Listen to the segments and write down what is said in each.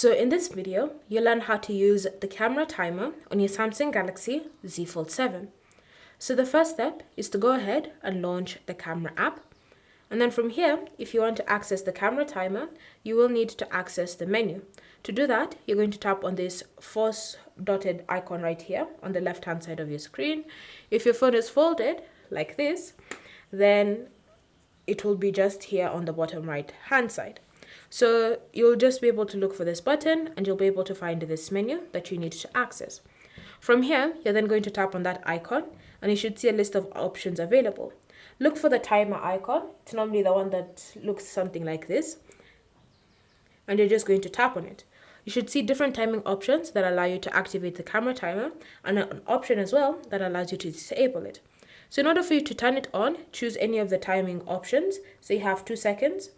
So in this video, you'll learn how to use the camera timer on your Samsung Galaxy Z Fold 7. So the first step is to go ahead and launch the camera app. And then from here, if you want to access the camera timer, you will need to access the menu. To do that, you're going to tap on this force dotted icon right here on the left-hand side of your screen. If your phone is folded like this, then it will be just here on the bottom right-hand side. So you'll just be able to look for this button and you'll be able to find this menu that you need to access. From here, you're then going to tap on that icon and you should see a list of options available. Look for the timer icon. It's normally the one that looks something like this. And you're just going to tap on it. You should see different timing options that allow you to activate the camera timer and an option as well that allows you to disable it. So in order for you to turn it on, choose any of the timing options. So you have 2 seconds,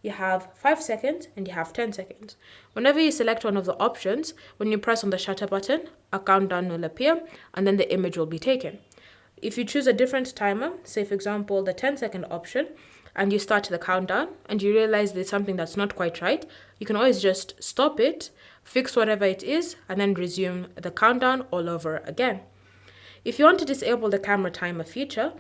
you have 5 seconds, and you have 10 seconds. Whenever you select one of the options, when you press on the shutter button, a countdown will appear and then the image will be taken. If you choose a different timer, say for example the 10-second option, and you start the countdown and you realize there's something that's not quite right, you can always just stop it, fix whatever it is, and then resume the countdown all over again. If you want to disable the camera timer feature,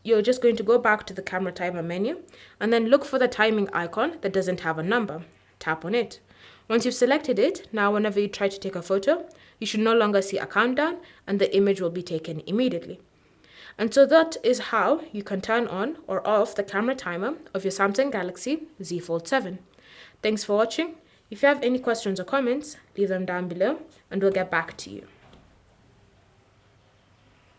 you're just going to go back to the camera timer menu and then look for the timing icon that doesn't have a number. Tap on it. Once you've selected it, now whenever you try to take a photo, you should no longer see a countdown and the image will be taken immediately. And so that is how you can turn on or off the camera timer of your Samsung Galaxy Z Fold 7. Thanks for watching. If you have any questions or comments, leave them down below and we'll get back to you.